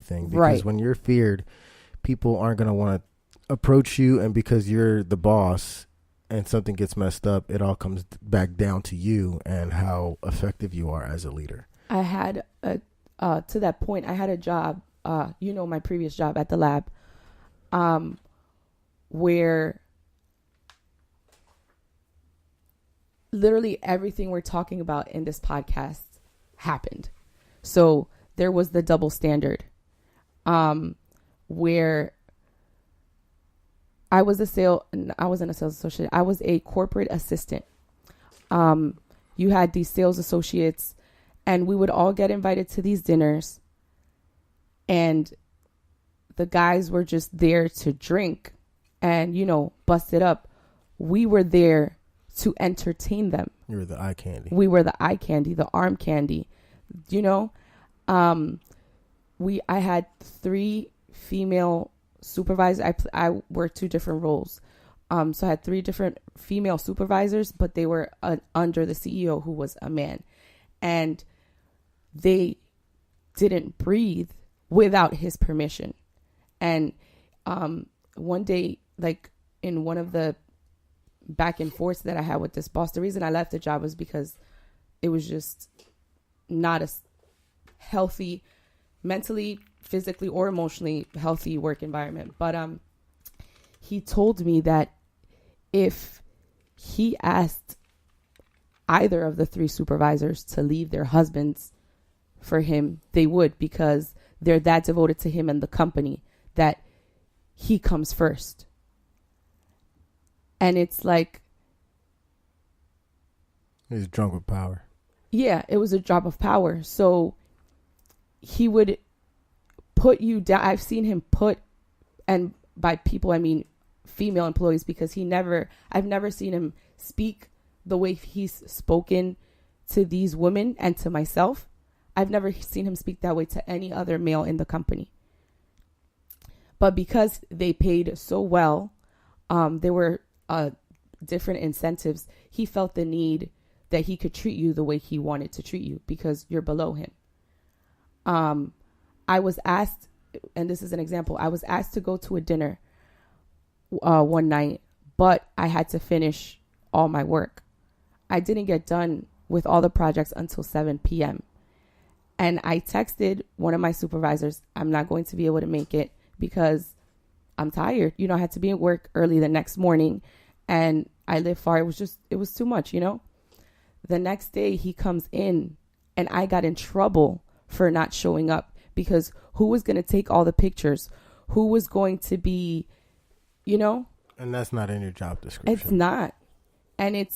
thing, because Right. when you're feared, people aren't going to want to approach you, and because you're the boss and something gets messed up, it all comes back down to you and how effective you are as a leader. I had to that point, I had a job, my previous job at the lab, where literally everything we're talking about in this podcast happened. So there was the double standard, where I wasn't a sales associate. I was a corporate assistant. You had these sales associates, and we would all get invited to these dinners, and the guys were just there to drink and, bust it up. We were there to entertain them. You were the eye candy. We were the eye candy, the arm candy, I had 3 female supervisors. I worked 2 different roles. So I had 3 different female supervisors, but they were under the CEO, who was a man. And they didn't breathe without his permission. And one day, like in one of the back and forths that I had with this boss, the reason I left the job was because it was just not a healthy, mentally, physically, or emotionally healthy work environment. But he told me that if he asked either of the 3 supervisors to leave their husbands for him, they would, because they're that devoted to him and the company that he comes first. And it's like, he's drunk with power. Yeah, it was a drop of power. So he would put you down. I've seen him put, and by people I mean female employees, because I've never seen him speak the way he's spoken to these women and to myself. I've never seen him speak that way to any other male in the company. But because they paid so well, there were different incentives. He felt the need that he could treat you the way he wanted to treat you because you're below him. I was asked, and this is an example, I was asked to go to a dinner one night, but I had to finish all my work. I didn't get done with all the projects until 7 p.m. And I texted one of my supervisors, I'm not going to be able to make it because I'm tired. I had to be at work early the next morning, and I live far. It was too much, The next day he comes in, and I got in trouble for not showing up, because who was going to take all the pictures? Who was going to be, And that's not in your job description. It's not. And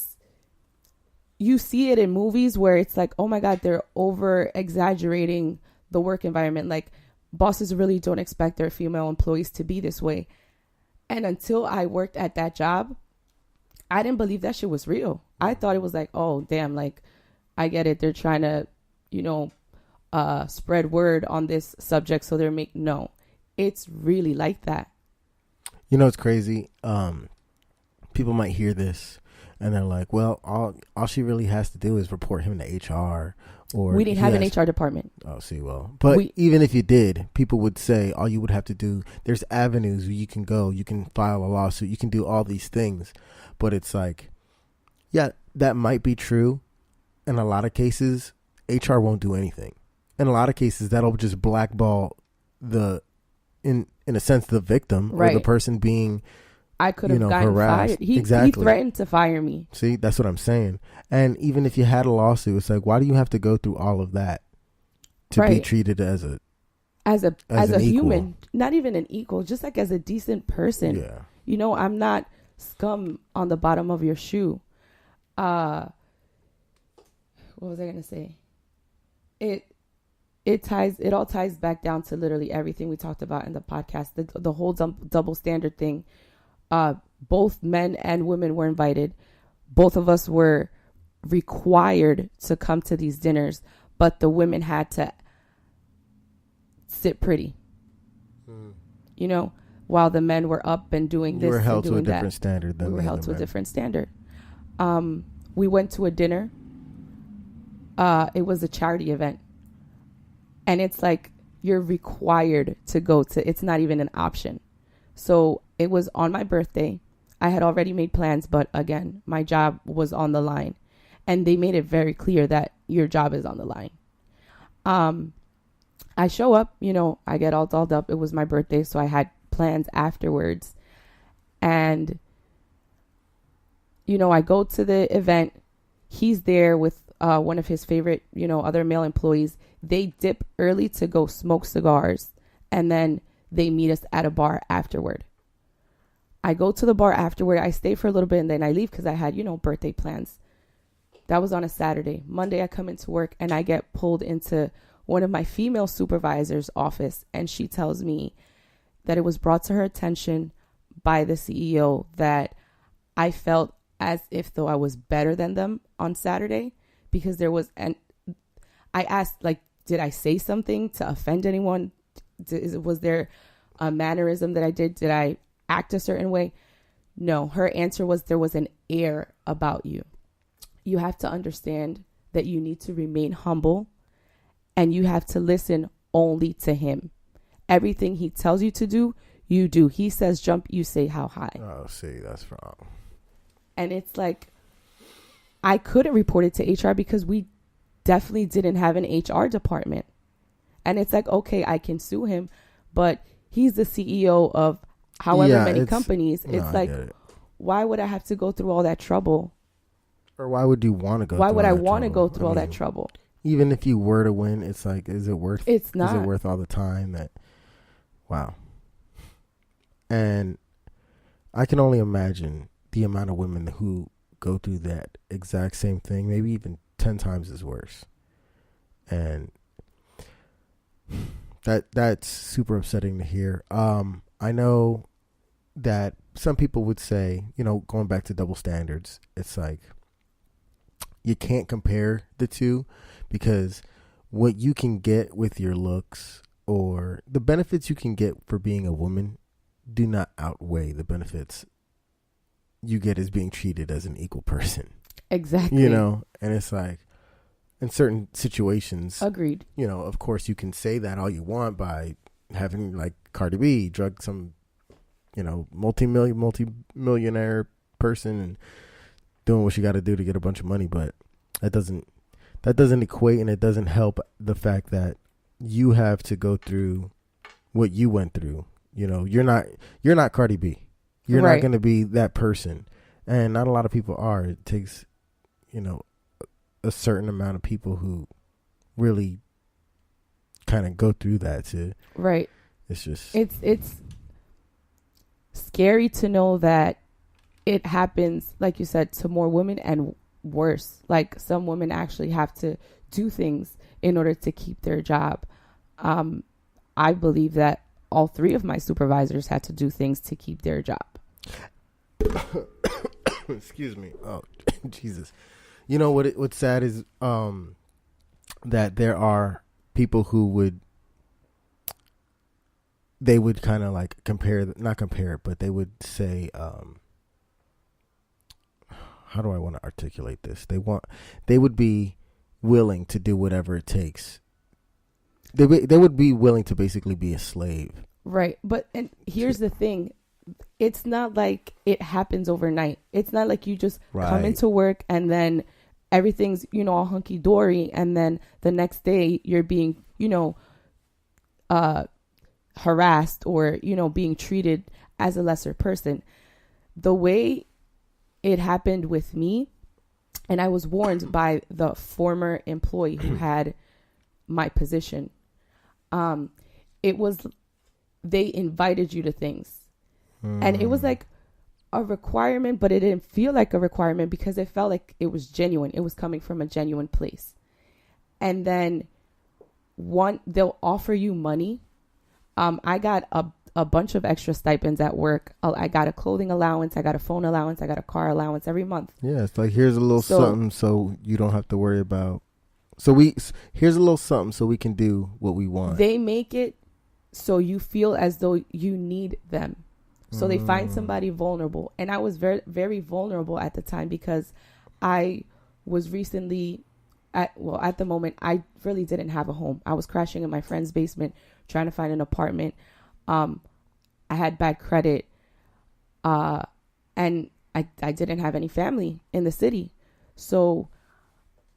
you see it in movies where it's like, oh my God, they're over exaggerating the work environment. Like, bosses really don't expect their female employees to be this way. And until I worked at that job, I didn't believe that shit was real. I thought it was like, oh, damn, like, I get it. They're trying to, spread word on this subject. So no, it's really like that. It's crazy. People might hear this and they're like, well, all she really has to do is report him to HR. Or we didn't have an HR department. Oh, see, well, but even if you did, people would say all you would have to do, there's avenues where you can go, you can file a lawsuit, you can do all these things. But it's like, yeah, that might be true. In a lot of cases, HR won't do anything. In a lot of cases, that'll just blackball in a sense, the victim, right, or the person being, I could have gotten harassed. Fired. He threatened to fire me. See, that's what I'm saying. And even if you had a lawsuit, it's like, why do you have to go through all of that to be treated as a human? Not even an equal, just like as a decent person. Yeah. I'm not scum on the bottom of your shoe. What was I gonna say? It all ties back down to literally everything we talked about in the podcast. The whole double standard thing. Both men and women were invited. Both of us were required to come to these dinners, but the women had to sit pretty. While the men were up and doing this. We were held to a that. different standard. We were held to a different standard. We went to a dinner. It was a charity event. And it's like, you're required to go to. It's not even an option. So it was on my birthday. I had already made plans, but again, my job was on the line. And they made it very clear that your job is on the line. I show up, I get all dolled up. It was my birthday, so I had plans afterwards. And, I go to the event. He's there with one of his favorite, other male employees. They dip early to go smoke cigars, and then they meet us at a bar afterward. I go to the bar afterward. I stay for a little bit, and then I leave because I had, birthday plans. That was on a Saturday. Monday, I come into work, and I get pulled into one of my female supervisors' office, and she tells me that it was brought to her attention by the CEO that I felt as if though I was better than them on Saturday because there was, and I asked, did I say something to offend anyone? Was there a mannerism that I did? Did I act a certain way? No, her answer was there was an air about you. You have to understand that you need to remain humble and you have to listen only to him. Everything he tells you to do, you do. He says jump, you say how high. Oh, see, that's wrong. And it's like, I couldn't report it to HR because we definitely didn't have an HR department. And it's like, okay, I can sue him, but he's the CEO of however many companies. It's like, why would I have to go through all that trouble? Or why would you want to go? Why would I want to go through all that trouble? Even if you were to win, it's like, is it worth? It's not. Is it worth all the time? Wow. And I can only imagine the amount of women who go through that exact same thing, maybe even 10 times as worse. And that's super upsetting to hear. I know that some people would say, going back to double standards, it's like you can't compare the two because what you can get with your looks or the benefits you can get for being a woman do not outweigh the benefits you get as being treated as an equal person. Exactly. And it's like in certain situations. Agreed. Of course you can say that all you want by having like Cardi B drug some, multi-millionaire person and doing what you got to do to get a bunch of money. But that doesn't equate, and it doesn't help the fact that you have to go through what you went through. You're not Cardi B. You're not going to be that person. And not a lot of people are. It takes, a certain amount of people who really kind of go through that to. Right. It's just. It's scary to know that it happens, like you said, to more women and worse. Like some women actually have to do things in order to keep their job. I believe that all three of my supervisors had to do things to keep their job. Excuse me. Oh, Jesus. What's sad is that there are people who would kind of like not compare, but they would say, how do I want to articulate this? They would be willing to do whatever it takes. They would be willing to basically be a slave. Right. And here's the thing. It's not like it happens overnight. It's not like you just come into work and then everything's, all hunky dory. And then the next day you're being, harassed or, being treated as a lesser person. The way it happened with me, and I was warned by the former employee who had my position. They invited you to things. And it was like a requirement, but it didn't feel like a requirement because it felt like it was genuine. It was coming from a genuine place. And then they'll offer you money. I got a bunch of extra stipends at work. I got a clothing allowance. I got a phone allowance. I got a car allowance every month. Yeah, it's like, here's a little something so you don't have to worry about. Here's a little something so we can do what we want. They make it so you feel as though you need them. So they find somebody vulnerable. And I was very, very vulnerable at the time because I was recently at the moment, I really didn't have a home. I was crashing in my friend's basement, trying to find an apartment. I had bad credit, and I didn't have any family in the city. So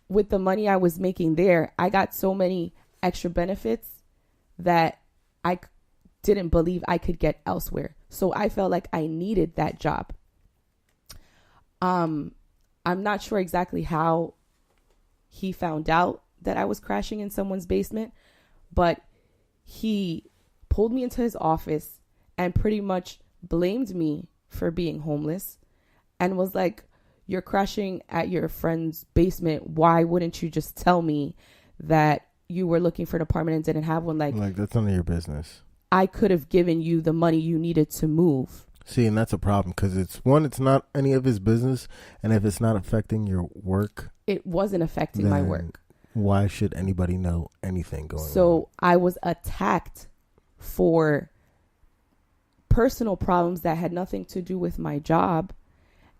with the money I was making there, I got so many extra benefits that I didn't believe I could get elsewhere. So I felt like I needed that job. I'm not sure exactly how he found out that I was crashing in someone's basement, but he pulled me into his office and pretty much blamed me for being homeless and was like, "You're crashing at your friend's basement. Why wouldn't you just tell me that you were looking for an apartment and didn't have one?" Like that's none of your business. I could have given you the money you needed to move. See, and that's a problem because it's not any of his business, and if it's not affecting your work, it wasn't affecting my work. Why should anybody know anything going on? So I was attacked for personal problems that had nothing to do with my job.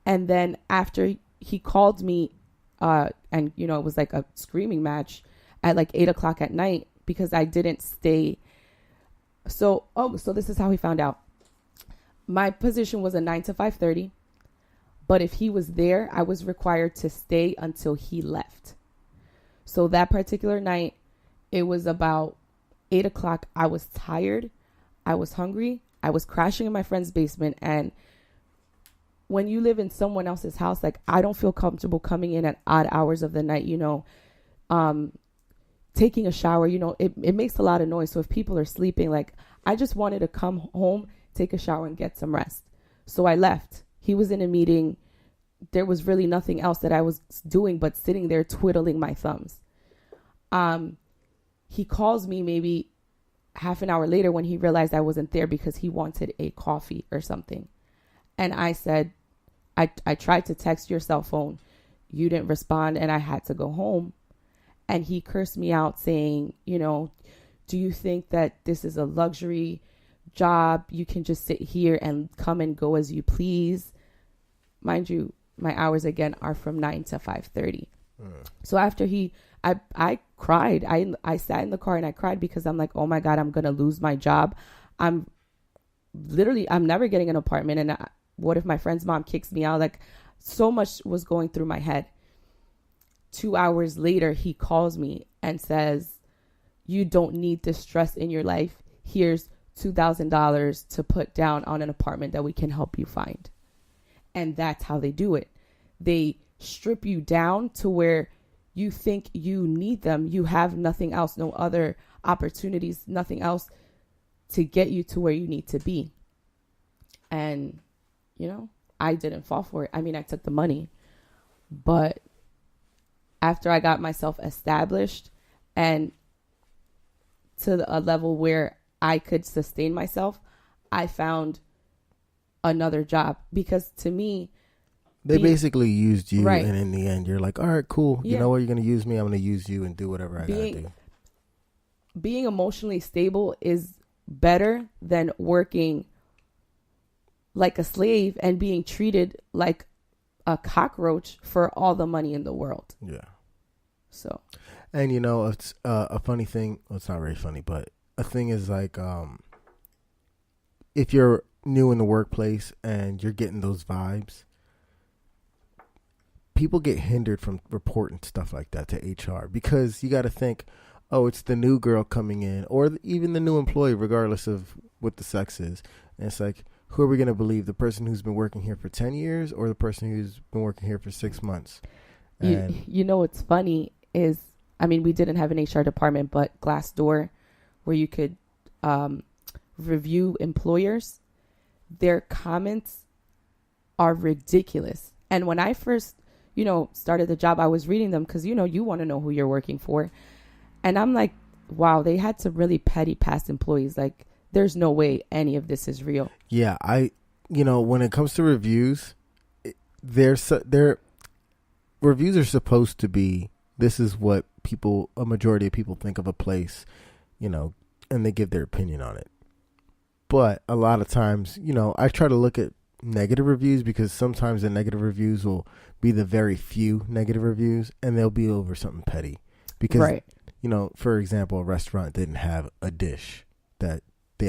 And then after he called me, and it was like a screaming match at like 8:00 at night because I didn't stay. So this is how he found out. My position was a 9 to 5:30, but if he was there, I was required to stay until he left. So that particular night, it was about 8:00. I was tired. I was hungry. I was crashing in my friend's basement. And when you live in someone else's house, like I don't feel comfortable coming in at odd hours of the night, taking a shower, it makes a lot of noise. So if people are sleeping, like I just wanted to come home, take a shower and get some rest. So I left. He was in a meeting. There was really nothing else that I was doing but sitting there twiddling my thumbs. He calls me maybe half an hour later when he realized I wasn't there because he wanted a coffee or something. And I said, I tried to text your cell phone. You didn't respond and I had to go home. And he cursed me out saying, do you think that this is a luxury job? You can just sit here and come and go as you please. Mind you, my hours again are from 9 to 5:30. So after I cried. I sat in the car and I cried because I'm like, oh my God, I'm going to lose my job. I'm never getting an apartment. And what if my friend's mom kicks me out? Like so much was going through my head. 2 hours later, he calls me and says, you don't need this stress in your life. Here's $2,000 to put down on an apartment that we can help you find. And that's how they do it. They strip you down to where you think you need them. You have nothing else, no other opportunities, nothing else to get you to where you need to be. And, I didn't fall for it. I mean, I took the money. But after I got myself established and to a level where I could sustain myself, I found another job because to me, they basically used you, right. And in the end, you're like, all right, cool. Yeah. You know what? You're going to use me. I'm going to use you and do whatever I got to do. Being emotionally stable is better than working like a slave and being treated like a cockroach for all the money in the world. Yeah. So. And, it's a funny thing. Well, it's not very funny, but a thing is like, if you're new in the workplace and you're getting those vibes, people get hindered from reporting stuff like that to HR because you got to think, oh, it's the new girl coming in or even the new employee, regardless of what the sex is. And it's like, who are we going to believe? The person who's been working here for 10 years or the person who's been working here for 6 months? And what's funny is, we didn't have an HR department, but Glassdoor, where you could review employers, their comments are ridiculous. And when I first, started the job, I was reading them because, you want to know who you're working for. And I'm like, wow, they had some really petty past employees. Like, there's no way any of this is real. Yeah, when it comes to reviews, their reviews are supposed to be, this is what a majority of people think of a place, and they give their opinion on it. But a lot of times, I try to look at negative reviews, because sometimes the negative reviews will be the very few negative reviews, and they'll be over something petty. Because, Right. you know, for example, a restaurant didn't have a dish that they